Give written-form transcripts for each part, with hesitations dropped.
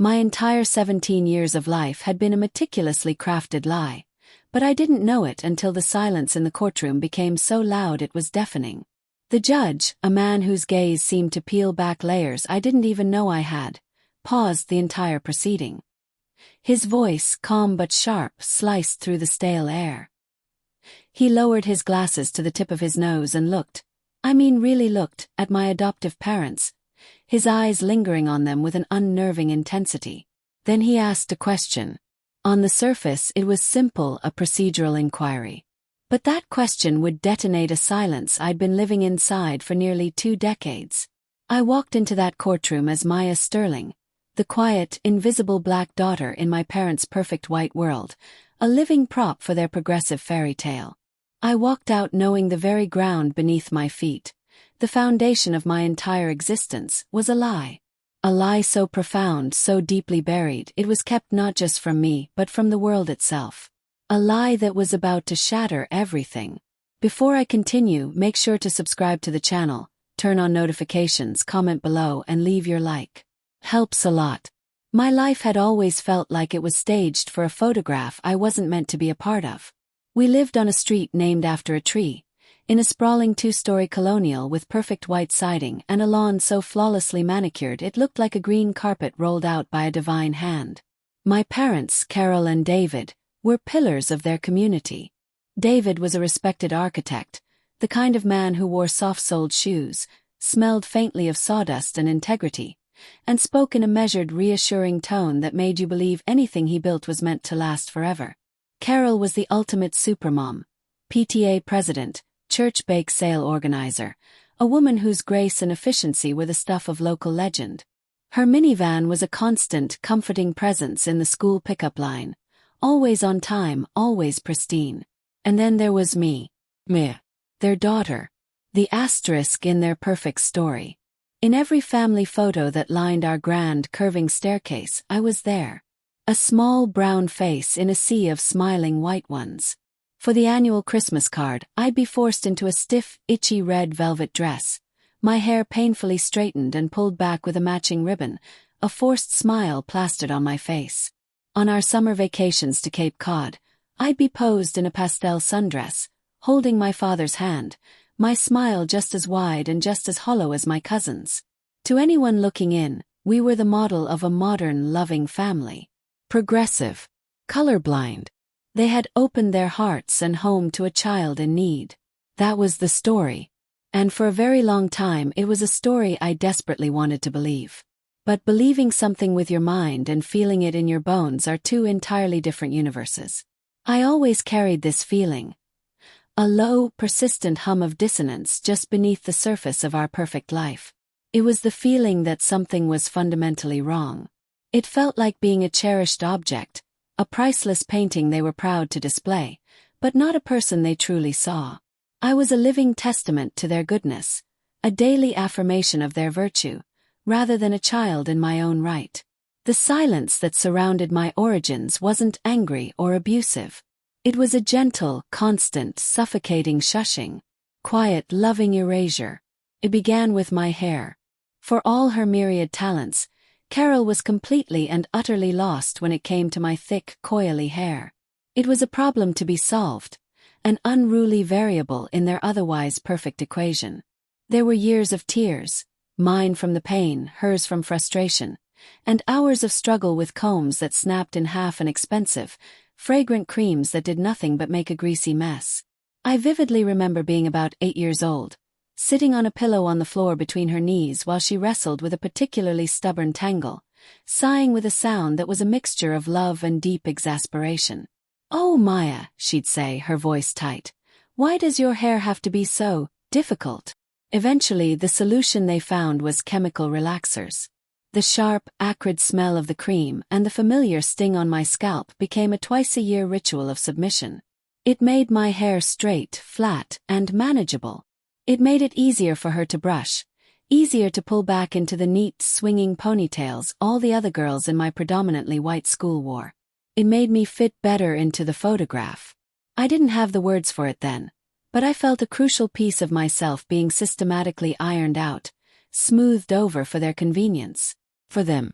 My entire 17 years of life had been a meticulously crafted lie, but I didn't know it until the silence in the courtroom became so loud it was deafening. The judge, a man whose gaze seemed to peel back layers I didn't even know I had, paused the entire proceeding. His voice, calm but sharp, sliced through the stale air. He lowered his glasses to the tip of his nose and really looked, at my adoptive parents, his eyes lingering on them with an unnerving intensity. Then he asked a question. On the surface it was simple, a procedural inquiry. But that question would detonate a silence I'd been living inside for nearly 2 decades. I walked into that courtroom as Maya Sterling, the quiet, invisible black daughter in my parents' perfect white world, a living prop for their progressive fairy tale. I walked out knowing the very ground beneath my feet, the foundation of my entire existence, was a lie. A lie so profound, so deeply buried, it was kept not just from me, but from the world itself. A lie that was about to shatter everything. Before I continue, make sure to subscribe to the channel, turn on notifications, comment below, and leave your like. Helps a lot. My life had always felt like it was staged for a photograph I wasn't meant to be a part of. We lived on a street named after a tree, in a sprawling 2-story colonial with perfect white siding and a lawn so flawlessly manicured it looked like a green carpet rolled out by a divine hand. My parents, Carol and David, were pillars of their community. David was a respected architect, the kind of man who wore soft-soled shoes, smelled faintly of sawdust and integrity, and spoke in a measured, reassuring tone that made you believe anything he built was meant to last forever. Carol was the ultimate supermom, PTA president, church bake sale organizer, a woman whose grace and efficiency were the stuff of local legend. Her minivan was a constant, comforting presence in the school pickup line, always on time, always pristine. And then there was me, their daughter, the asterisk in their perfect story. In every family photo that lined our grand, curving staircase, I was there. A small brown face in a sea of smiling white ones. For the annual Christmas card, I'd be forced into a stiff, itchy red velvet dress, my hair painfully straightened and pulled back with a matching ribbon, a forced smile plastered on my face. On our summer vacations to Cape Cod, I'd be posed in a pastel sundress, holding my father's hand, my smile just as wide and just as hollow as my cousin's. To anyone looking in, we were the model of a modern, loving family. Progressive. Colorblind. They had opened their hearts and home to a child in need. That was the story. And for a very long time it was a story I desperately wanted to believe. But believing something with your mind and feeling it in your bones are 2 entirely different universes. I always carried this feeling. A low, persistent hum of dissonance just beneath the surface of our perfect life. It was the feeling that something was fundamentally wrong. It felt like being a cherished object, a priceless painting they were proud to display, but not a person they truly saw. I was a living testament to their goodness, a daily affirmation of their virtue, rather than a child in my own right. The silence that surrounded my origins wasn't angry or abusive. It was a gentle, constant, suffocating shushing, quiet, loving erasure. It began with my hair. For all her myriad talents, Carol was completely and utterly lost when it came to my thick, coily hair. It was a problem to be solved, an unruly variable in their otherwise perfect equation. There were years of tears, mine from the pain, hers from frustration, and hours of struggle with combs that snapped in half and expensive, fragrant creams that did nothing but make a greasy mess. I vividly remember being about 8 years old, sitting on a pillow on the floor between her knees while she wrestled with a particularly stubborn tangle, sighing with a sound that was a mixture of love and deep exasperation. "Oh, Maya," she'd say, her voice tight, "why does your hair have to be so difficult?" Eventually, the solution they found was chemical relaxers. The sharp, acrid smell of the cream and the familiar sting on my scalp became a twice-a-year ritual of submission. It made my hair straight, flat, and manageable. It made it easier for her to brush, easier to pull back into the neat, swinging ponytails all the other girls in my predominantly white school wore. It made me fit better into the photograph. I didn't have the words for it then, but I felt a crucial piece of myself being systematically ironed out, smoothed over for their convenience. For them.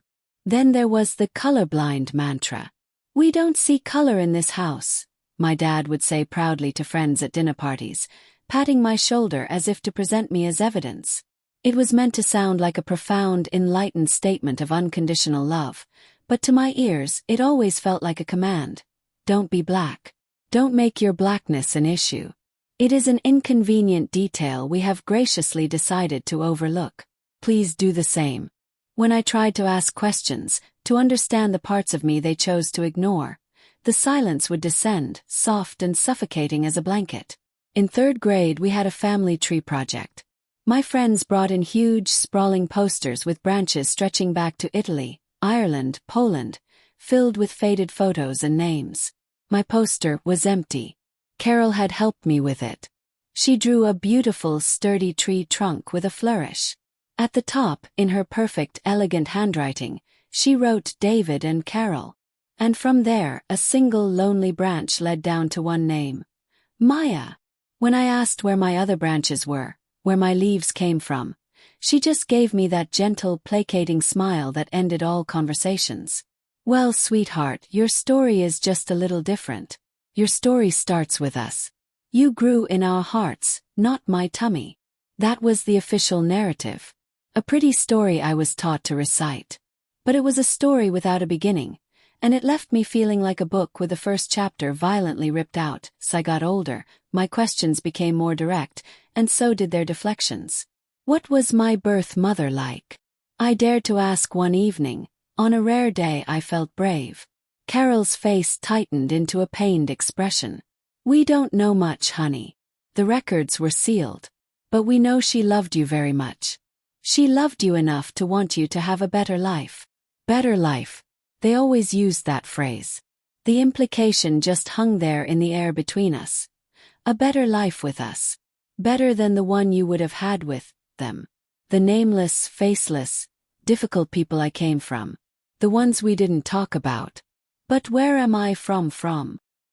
Then there was the colorblind mantra. "We don't see color in this house," my dad would say proudly to friends at dinner parties, patting my shoulder as if to present me as evidence. It was meant to sound like a profound, enlightened statement of unconditional love, but to my ears it always felt like a command. Don't be black. Don't make your blackness an issue. It is an inconvenient detail we have graciously decided to overlook. Please do the same. When I tried to ask questions, to understand the parts of me they chose to ignore, the silence would descend, soft and suffocating as a blanket. In 3rd grade we had a family tree project. My friends brought in huge, sprawling posters with branches stretching back to Italy, Ireland, Poland, filled with faded photos and names. My poster was empty. Carol had helped me with it. She drew a beautiful, sturdy tree trunk with a flourish. At the top, in her perfect, elegant handwriting, she wrote David and Carol. And from there, a single lonely branch led down to one name: Maya. When I asked where my other branches were, where my leaves came from, she just gave me that gentle, placating smile that ended all conversations. "Well, sweetheart, your story is just a little different. Your story starts with us. You grew in our hearts, not my tummy." That was the official narrative. A pretty story I was taught to recite. But it was a story without a beginning, and it left me feeling like a book with the first chapter violently ripped out. As I got older, my questions became more direct, and so did their deflections. What was my birth mother like? I dared to ask one evening. On a rare day I felt brave. Carol's face tightened into a pained expression. "We don't know much, honey. The records were sealed. But we know she loved you very much. She loved you enough to want you to have a better life." Better life. They always used that phrase. The implication just hung there in the air between us. A better life with us. Better than the one you would have had with them. The nameless, faceless, difficult people I came from. The ones we didn't talk about. But where am I from?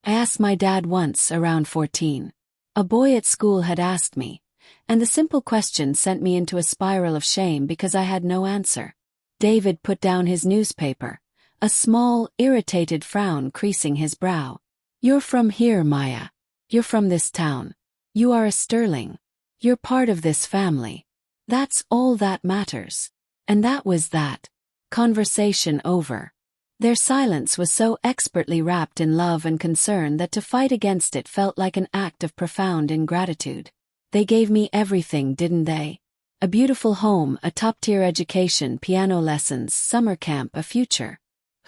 I asked my dad once, around 14. A boy at school had asked me, and the simple question sent me into a spiral of shame because I had no answer. David put down his newspaper, a small, irritated frown creasing his brow. "You're from here, Maya. You're from this town. You are a Sterling. You're part of this family. That's all that matters." And that was that. Conversation over. Their silence was so expertly wrapped in love and concern that to fight against it felt like an act of profound ingratitude. They gave me everything, didn't they? A beautiful home, a top-tier education, piano lessons, summer camp, a future.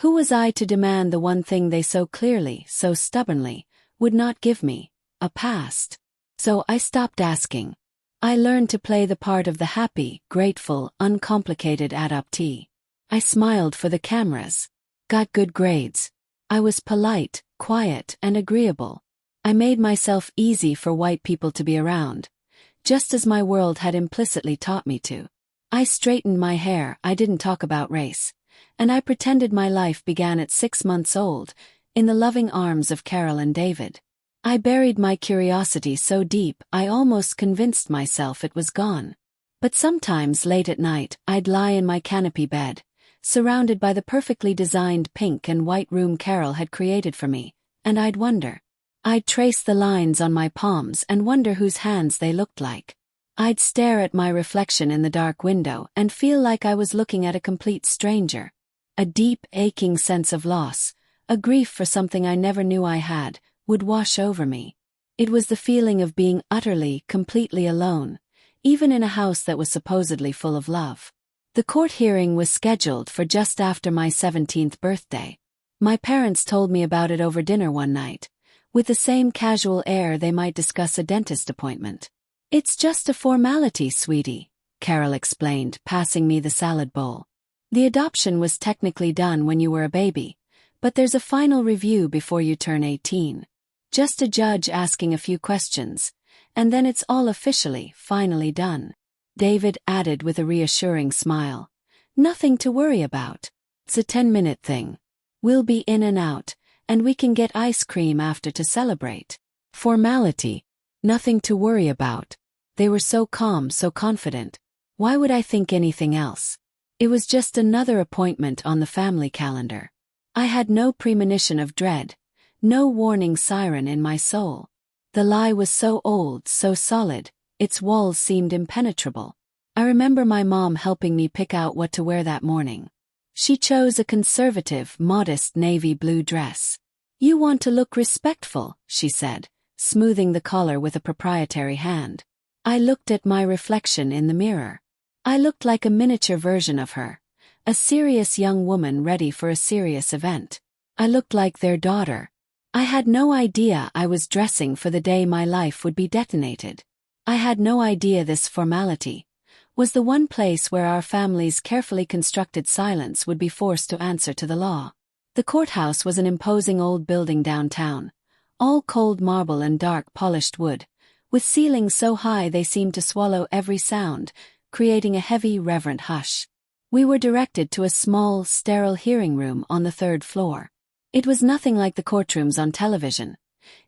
Who was I to demand the one thing they so clearly, so stubbornly, would not give me? A past. So I stopped asking. I learned to play the part of the happy, grateful, uncomplicated adoptee. I smiled for the cameras. Got good grades. I was polite, quiet, and agreeable. I made myself easy for white people to be around, just as my world had implicitly taught me to. I straightened my hair, I didn't talk about race, and I pretended my life began at 6 months old, in the loving arms of Carol and David. I buried my curiosity so deep I almost convinced myself it was gone. But sometimes late at night I'd lie in my canopy bed, surrounded by the perfectly designed pink and white room Carol had created for me, and I'd wonder. I'd trace the lines on my palms and wonder whose hands they looked like. I'd stare at my reflection in the dark window and feel like I was looking at a complete stranger. A deep, aching sense of loss, a grief for something I never knew I had, would wash over me. It was the feeling of being utterly, completely alone, even in a house that was supposedly full of love. The court hearing was scheduled for just after my 17th birthday. My parents told me about it over dinner one night, with the same casual air they might discuss a dentist appointment. "It's just a formality, sweetie," Carol explained, passing me the salad bowl. "The adoption was technically done when you were a baby, but there's a final review before you turn 18. Just a judge asking a few questions, and then it's all officially, finally done." David added with a reassuring smile. "Nothing to worry about. It's a 10-minute thing. We'll be in and out, and we can get ice cream after to celebrate." Formality. Nothing to worry about. They were so calm, so confident. Why would I think anything else? It was just another appointment on the family calendar. I had no premonition of dread, no warning siren in my soul. The lie was so old, so solid, its walls seemed impenetrable. I remember my mom helping me pick out what to wear that morning. She chose a conservative, modest navy blue dress. "You want to look respectful," she said, smoothing the collar with a proprietary hand. I looked at my reflection in the mirror. I looked like a miniature version of her, a serious young woman ready for a serious event. I looked like their daughter. I had no idea I was dressing for the day my life would be detonated. I had no idea this formality was the one place where our family's carefully constructed silence would be forced to answer to the law. The courthouse was an imposing old building downtown, all cold marble and dark polished wood, with ceilings so high they seemed to swallow every sound, creating a heavy, reverent hush. We were directed to a small, sterile hearing room on the 3rd floor. It was nothing like the courtrooms on television.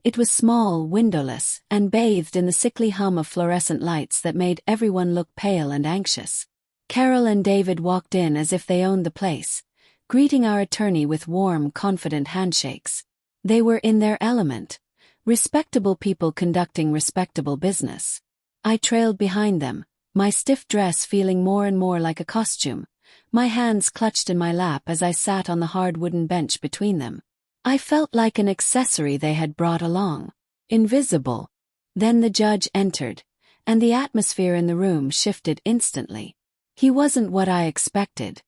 It was small, windowless, and bathed in the sickly hum of fluorescent lights that made everyone look pale and anxious. Carol and David walked in as if they owned the place, greeting our attorney with warm, confident handshakes. They were in their element, respectable people conducting respectable business. I trailed behind them, my stiff dress feeling more and more like a costume, my hands clutched in my lap as I sat on the hard wooden bench between them. I felt like an accessory they had brought along, invisible. Then the judge entered, and the atmosphere in the room shifted instantly. He wasn't what I expected.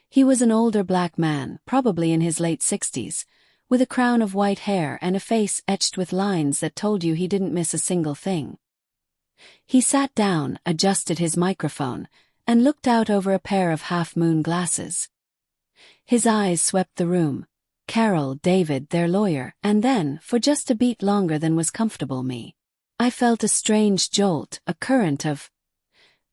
He was an older black man, probably in his late 60s, with a crown of white hair and a face etched with lines that told you he didn't miss a single thing. He sat down, adjusted his microphone, and looked out over a pair of half-moon glasses. His eyes swept the room. Carol, David, their lawyer, and then, for just a beat longer than was comfortable me, I felt a strange jolt, a current of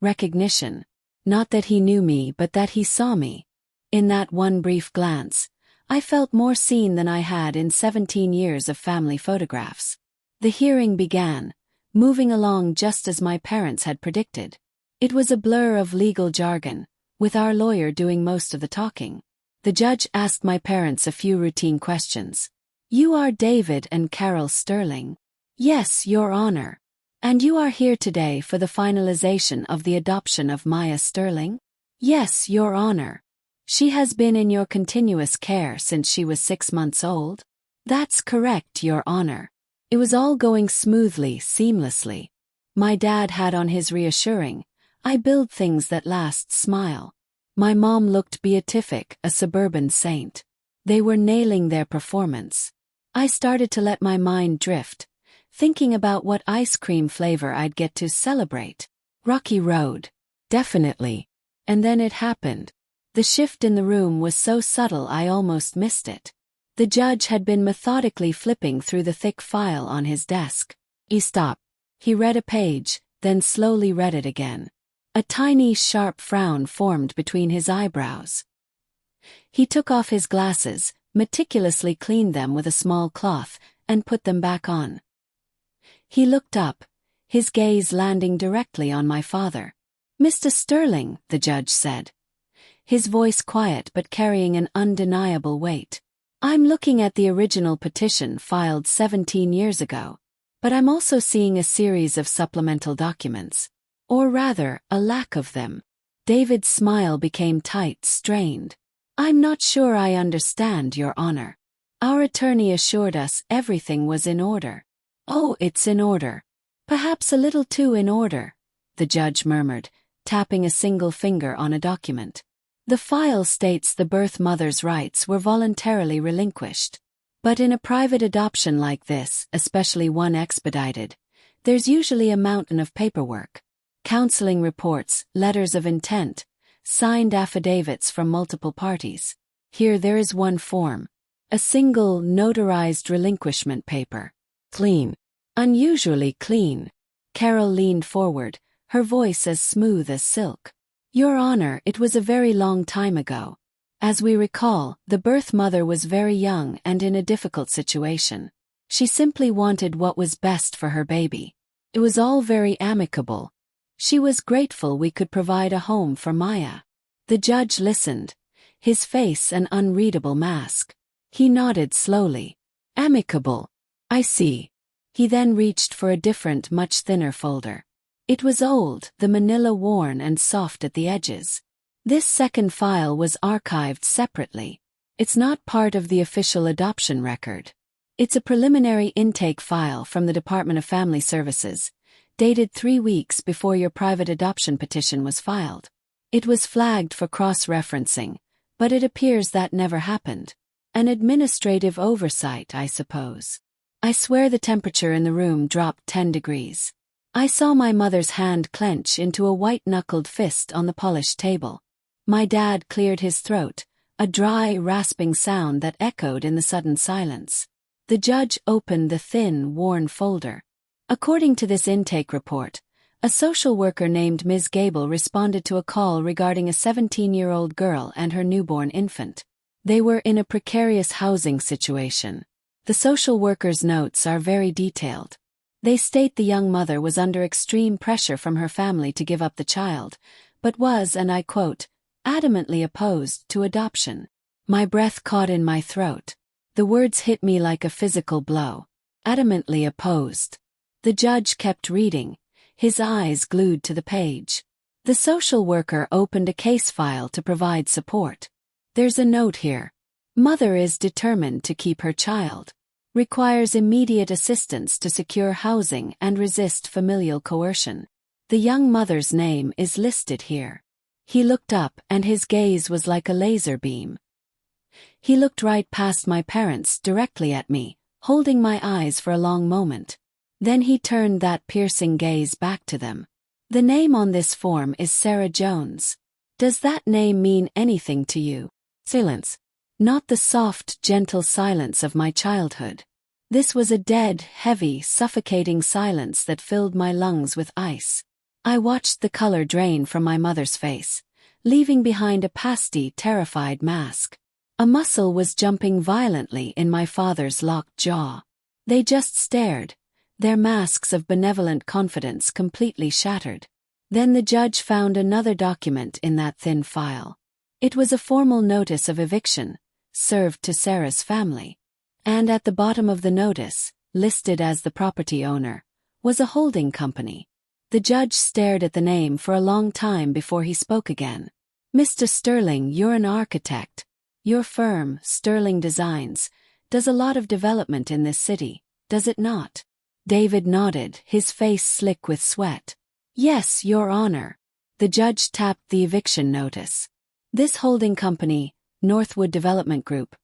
recognition. Not that he knew me, but that he saw me. In that one brief glance, I felt more seen than I had in 17 years of family photographs. The hearing began, moving along just as my parents had predicted. It was a blur of legal jargon, with our lawyer doing most of the talking. The judge asked my parents a few routine questions. "You are David and Carol Sterling?" "Yes, Your Honor." "And you are here today for the finalization of the adoption of Maya Sterling?" "Yes, Your Honor." "She has been in your continuous care since she was 6 months old?" "That's correct, Your Honor." It was all going smoothly, seamlessly. My dad had on his reassuring, "I build things that last" smile. My mom looked beatific, a suburban saint. They were nailing their performance. I started to let my mind drift, thinking about what ice cream flavor I'd get to celebrate. Rocky Road. Definitely. And then it happened. The shift in the room was so subtle I almost missed it. The judge had been methodically flipping through the thick file on his desk. He stopped. He read a page, then slowly read it again. A tiny, sharp frown formed between his eyebrows. He took off his glasses, meticulously cleaned them with a small cloth, and put them back on. He looked up, his gaze landing directly on my father. "Mr. Sterling," the judge said, his voice quiet but carrying an undeniable weight. "I'm looking at the original petition filed 17 years ago, but I'm also seeing a series of supplemental documents. Or rather, a lack of them." David's smile became tight, strained. "I'm not sure I understand, Your Honor." Our attorney assured us everything was in order. "Oh, it's in order. Perhaps a little too in order," the judge murmured, tapping a single finger on a document. "The file states the birth mother's rights were voluntarily relinquished. But in a private adoption like this, especially one expedited, there's usually a mountain of paperwork. Counseling reports, letters of intent, signed affidavits from multiple parties. Here there is one form. A single, notarized relinquishment paper. Clean. Unusually clean." Carol leaned forward, her voice as smooth as silk. "Your Honor, it was a very long time ago. As we recall, the birth mother was very young and in a difficult situation. She simply wanted what was best for her baby. It was all very amicable. She was grateful we could provide a home for Maya. The judge listened, his face an unreadable mask. He nodded slowly. Amicable. I see. He then reached for a different, much thinner folder. It was old, the manila worn and soft at the edges. This second file was archived separately. It's not part of the official adoption record. It's a preliminary intake file from the Department of Family Services, dated 3 weeks before your private adoption petition was filed. It was flagged for cross-referencing, but it appears that never happened. An administrative oversight, I suppose. I swear the temperature in the room dropped 10 degrees. I saw my mother's hand clench into a white-knuckled fist on the polished table. My dad cleared his throat, a dry, rasping sound that echoed in the sudden silence. The judge opened the thin, worn folder. According to this intake report, a social worker named Ms. Gable responded to a call regarding a 17-year-old girl and her newborn infant. They were in a precarious housing situation. The social worker's notes are very detailed. They state the young mother was under extreme pressure from her family to give up the child, but was, and I quote, adamantly opposed to adoption. My breath caught in my throat. The words hit me like a physical blow. Adamantly opposed. The judge kept reading, his eyes glued to the page. The social worker opened a case file to provide support. There's a note here. Mother is determined to keep her child. Requires immediate assistance to secure housing and resist familial coercion. The young mother's name is listed here. He looked up and his gaze was like a laser beam. He looked right past my parents directly at me, holding my eyes for a long moment. Then he turned that piercing gaze back to them. The name on this form is Sarah Jones. Does that name mean anything to you? Silence. Not the soft, gentle silence of my childhood. This was a dead, heavy, suffocating silence that filled my lungs with ice. I watched the color drain from my mother's face, leaving behind a pasty, terrified mask. A muscle was jumping violently in my father's locked jaw. They just stared, their masks of benevolent confidence completely shattered. Then the judge found another document in that thin file. It was a formal notice of eviction, served to Sarah's family. And at the bottom of the notice, listed as the property owner, was a holding company. The judge stared at the name for a long time before he spoke again. Mr. Sterling, you're an architect. Your firm, Sterling Designs, does a lot of development in this city, does it not? David nodded, his face slick with sweat. Yes, Your Honor. The judge tapped the eviction notice. This holding company, Northwood Development Group.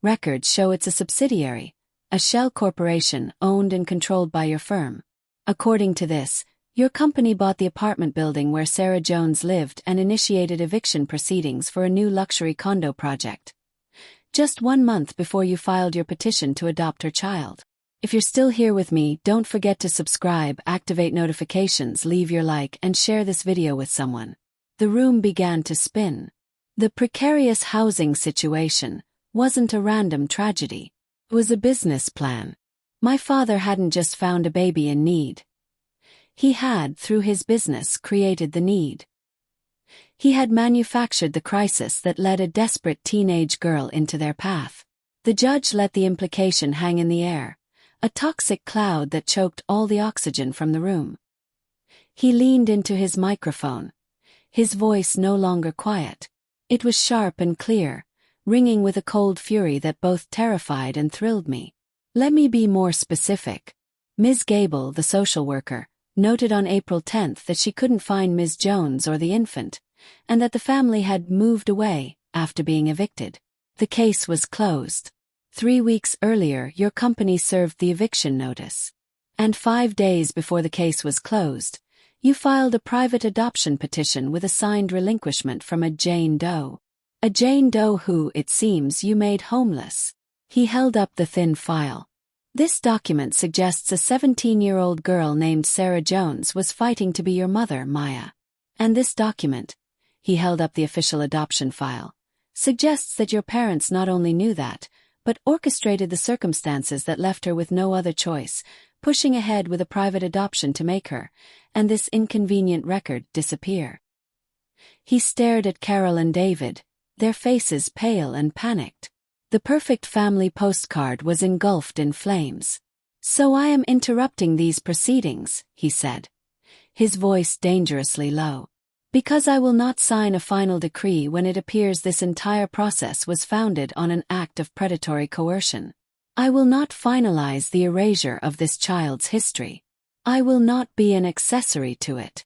Records show it's a subsidiary, a shell corporation owned and controlled by your firm. According to this, your company bought the apartment building where Sarah Jones lived and initiated eviction proceedings for a new luxury condo project. Just 1 month before you filed your petition to adopt her child. If you're still here with me, don't forget to subscribe, activate notifications, leave your like, and share this video with someone. The room began to spin. The precarious housing situation wasn't a random tragedy. It was a business plan. My father hadn't just found a baby in need. He had, through his business, created the need. He had manufactured the crisis that led a desperate teenage girl into their path. The judge let the implication hang in the air, a toxic cloud that choked all the oxygen from the room. He leaned into his microphone, his voice no longer quiet. It was sharp and clear, ringing with a cold fury that both terrified and thrilled me. Let me be more specific. Ms. Gable, the social worker, noted on April 10th that she couldn't find Ms. Jones or the infant, and that the family had moved away after being evicted. The case was closed. 3 weeks earlier, your company served the eviction notice. And 5 days before the case was closed, you filed a private adoption petition with a signed relinquishment from a Jane Doe. A Jane Doe who, it seems, you made homeless. He held up the thin file. This document suggests a 17-year-old girl named Sarah Jones was fighting to be your mother, Maya. And this document, he held up the official adoption file, suggests that your parents not only knew that, but orchestrated the circumstances that left her with no other choice, pushing ahead with a private adoption to make her, and this inconvenient record, disappear. He stared at Carol and David, their faces pale and panicked. The perfect family postcard was engulfed in flames. "So I am interrupting these proceedings," he said, his voice dangerously low, "because I will not sign a final decree when it appears this entire process was founded on an act of predatory coercion. I will not finalize the erasure of this child's history. I will not be an accessory to it."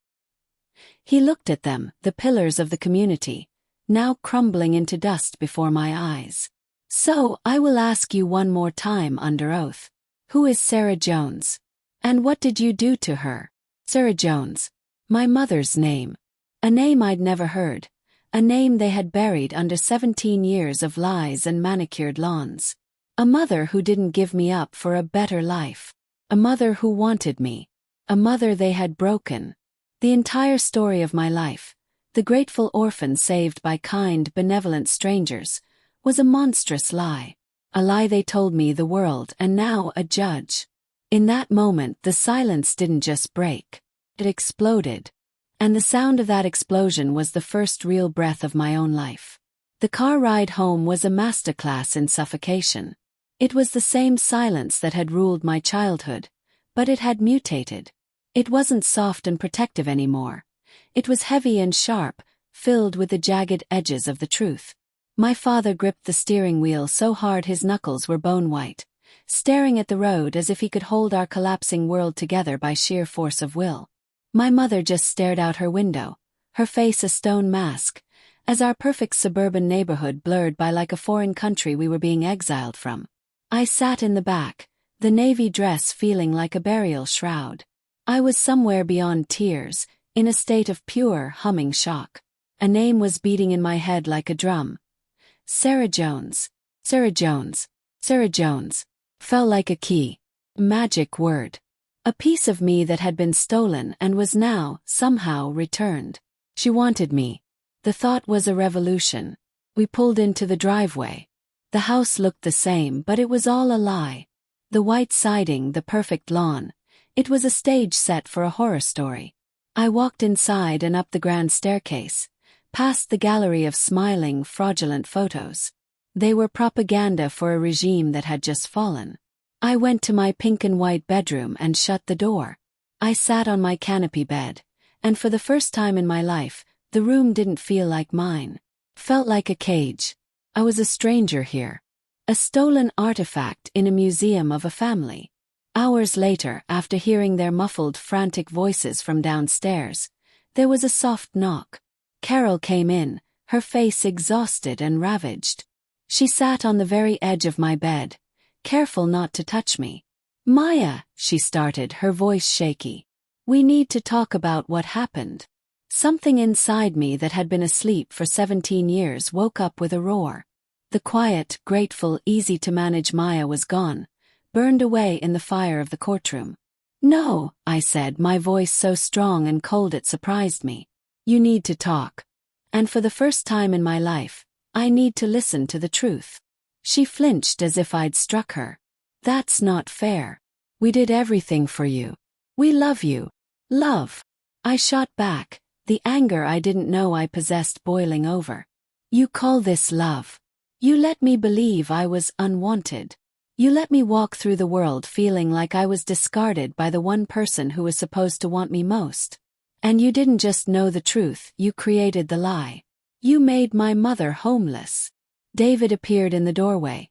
He looked at them, the pillars of the community, now crumbling into dust before my eyes. "So, I will ask you one more time under oath. Who is Sarah Jones? And what did you do to her?" Sarah Jones. My mother's name. A name I'd never heard. A name they had buried under 17 years of lies and manicured lawns. A mother who didn't give me up for a better life. A mother who wanted me. A mother they had broken. The entire story of my life, the grateful orphan saved by kind, benevolent strangers, was a monstrous lie. A lie they told me, the world, and now a judge. In that moment, the silence didn't just break. It exploded. And the sound of that explosion was the first real breath of my own life. The car ride home was a masterclass in suffocation. It was the same silence that had ruled my childhood, but it had mutated. It wasn't soft and protective anymore. It was heavy and sharp, filled with the jagged edges of the truth. My father gripped the steering wheel so hard his knuckles were bone white, staring at the road as if he could hold our collapsing world together by sheer force of will. My mother just stared out her window, her face a stone mask, as our perfect suburban neighborhood blurred by like a foreign country we were being exiled from. I sat in the back, the navy dress feeling like a burial shroud. I was somewhere beyond tears, in a state of pure, humming shock. A name was beating in my head like a drum. Sarah Jones. Sarah Jones. Sarah Jones. Fell like a key. Magic word. A piece of me that had been stolen and was now, somehow, returned. She wanted me. The thought was a revolution. We pulled into the driveway. The house looked the same, but it was all a lie. The white siding, the perfect lawn. It was a stage set for a horror story. I walked inside and up the grand staircase, past the gallery of smiling, fraudulent photos. They were propaganda for a regime that had just fallen. I went to my pink and white bedroom and shut the door. I sat on my canopy bed, and for the first time in my life, the room didn't feel like mine. Felt like a cage. I was a stranger here. A stolen artifact in a museum of a family. Hours later, after hearing their muffled, frantic voices from downstairs, there was a soft knock. Carol came in, her face exhausted and ravaged. She sat on the very edge of my bed, careful not to touch me. "Maya," she started, her voice shaky. "We need to talk about what happened." Something inside me that had been asleep for 17 years woke up with a roar. The quiet, grateful, easy-to-manage Maya was gone, burned away in the fire of the courtroom. "No," I said, my voice so strong and cold it surprised me. "You need to talk. And for the first time in my life, I need to listen to the truth." She flinched as if I'd struck her. "That's not fair. We did everything for you. We love you." "Love?" I shot back, the anger I didn't know I possessed boiling over. "You call this love? You let me believe I was unwanted. You let me walk through the world feeling like I was discarded by the one person who was supposed to want me most. And you didn't just know the truth, you created the lie. You made my mother homeless." David appeared in the doorway,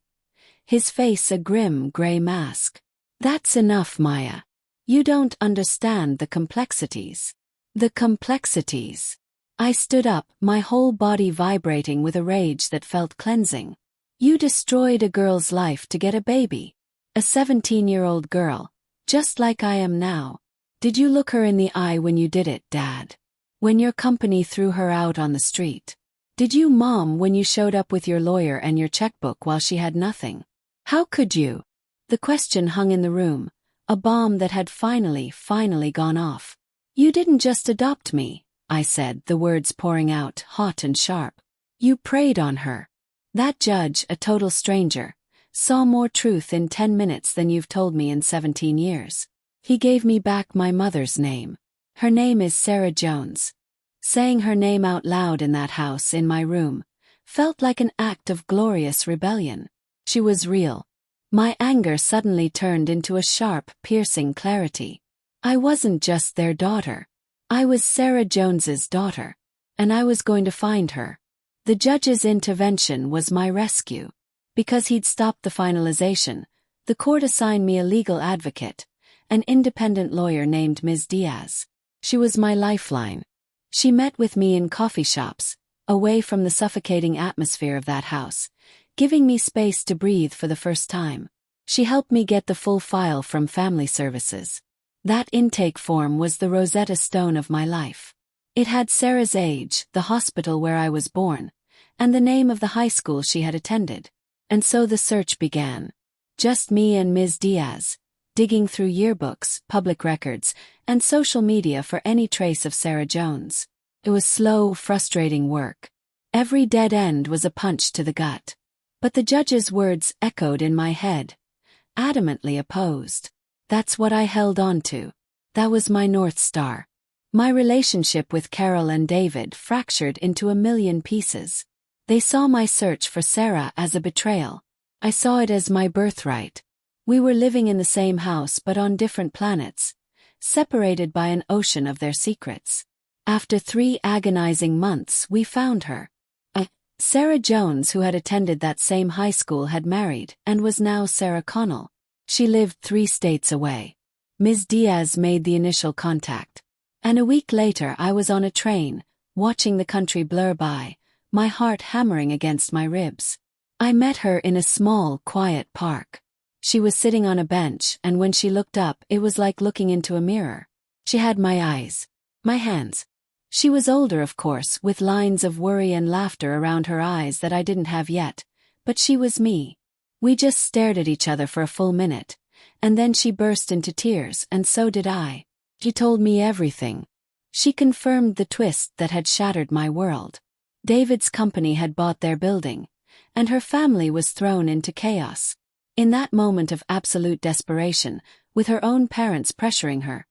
his face a grim gray mask. "That's enough, Maya. You don't understand the complexities." "The complexities." I stood up, my whole body vibrating with a rage that felt cleansing. "You destroyed a girl's life to get a baby. A 17-year-old girl, just like I am now. Did you look her in the eye when you did it, Dad? When your company threw her out on the street? Did you, Mom, when you showed up with your lawyer and your checkbook while she had nothing? How could you?" The question hung in the room, a bomb that had finally gone off. "You didn't just adopt me," I said, the words pouring out, hot and sharp. "You preyed on her. That judge, a total stranger, saw more truth in 10 minutes than you've told me in 17 years. He gave me back my mother's name. Her name is Sarah Jones. Saying her name out loud in that house in my room felt like an act of glorious rebellion. She was real. My anger suddenly turned into a sharp, piercing clarity. I wasn't just their daughter. I was Sarah Jones's daughter. And I was going to find her. The judge's intervention was my rescue. Because he'd stopped the finalization, the court assigned me a legal advocate, an independent lawyer named Ms. Diaz. She was my lifeline. She met with me in coffee shops, away from the suffocating atmosphere of that house, giving me space to breathe for the first time. She helped me get the full file from Family Services. That intake form was the Rosetta Stone of my life. It had Sarah's age, the hospital where I was born, and the name of the high school she had attended. And so the search began. Just me and Ms. Diaz, digging through yearbooks, public records, and social media for any trace of Sarah Jones. It was slow, frustrating work. Every dead end was a punch to the gut. But the judge's words echoed in my head, adamantly opposed. That's what I held on to. That was my North Star. My relationship with Carol and David fractured into a million pieces. They saw my search for Sarah as a betrayal. I saw it as my birthright. We were living in the same house but on different planets, separated by an ocean of their secrets. After 3 agonizing months, we found her. Sarah Jones, who had attended that same high school, had married and was now Sarah Connell. She lived 3 states away. Ms. Diaz made the initial contact. And a week later I was on a train, watching the country blur by, my heart hammering against my ribs. I met her in a small, quiet park. She was sitting on a bench, and when she looked up, it was like looking into a mirror. She had my eyes, my hands. She was older, of course, with lines of worry and laughter around her eyes that I didn't have yet, but she was me. We just stared at each other for a full minute, and then she burst into tears, and so did I. She told me everything. She confirmed the twist that had shattered my world. David's company had bought their building, and her family was thrown into chaos. In that moment of absolute desperation, with her own parents pressuring her,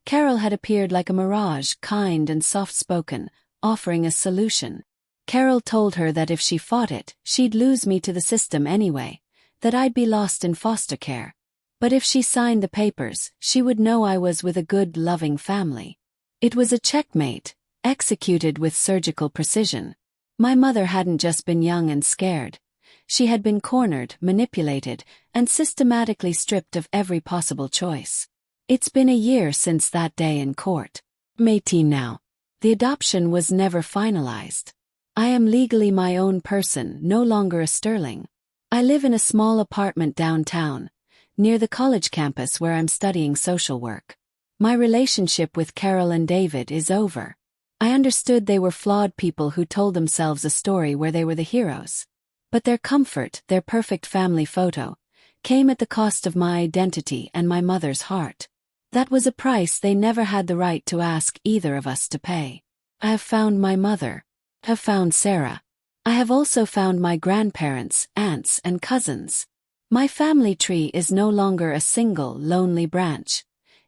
Carol had appeared like a mirage, kind and soft-spoken, offering a solution. Carol told her that if she fought it, she'd lose me to the system anyway, that I'd be lost in foster care. But if she signed the papers, she would know I was with a good, loving family. It was a checkmate, executed with surgical precision. My mother hadn't just been young and scared. She had been cornered, manipulated, and systematically stripped of every possible choice. It's been a year since that day in court. I'm 18 now. The adoption was never finalized. I am legally my own person, no longer a Sterling. I live in a small apartment downtown, near the college campus where I'm studying social work. My relationship with Carol and David is over. I understood they were flawed people who told themselves a story where they were the heroes. But their comfort, their perfect family photo, came at the cost of my identity and my mother's heart. That was a price they never had the right to ask either of us to pay. I have found my mother. I have found Sarah. I have also found my grandparents, aunts, and cousins. My family tree is no longer a single, lonely branch.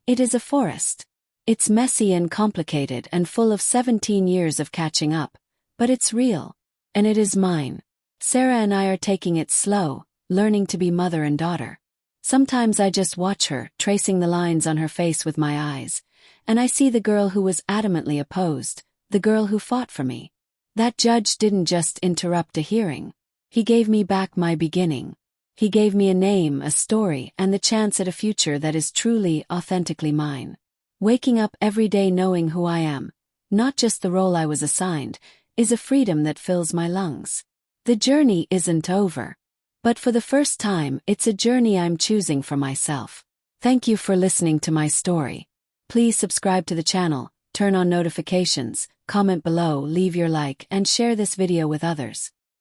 It is a forest. It's messy and complicated and full of 17 years of catching up, but it's real. And it is mine. Sarah and I are taking it slow, learning to be mother and daughter. Sometimes I just watch her, tracing the lines on her face with my eyes, and I see the girl who was adamantly opposed, the girl who fought for me. That judge didn't just interrupt a hearing. He gave me back my beginning. He gave me a name, a story, and the chance at a future that is truly, authentically mine. Waking up every day knowing who I am, not just the role I was assigned, is a freedom that fills my lungs. The journey isn't over. But for the first time, it's a journey I'm choosing for myself. Thank you for listening to my story. Please subscribe to the channel, turn on notifications, comment below, leave your like, and share this video with others.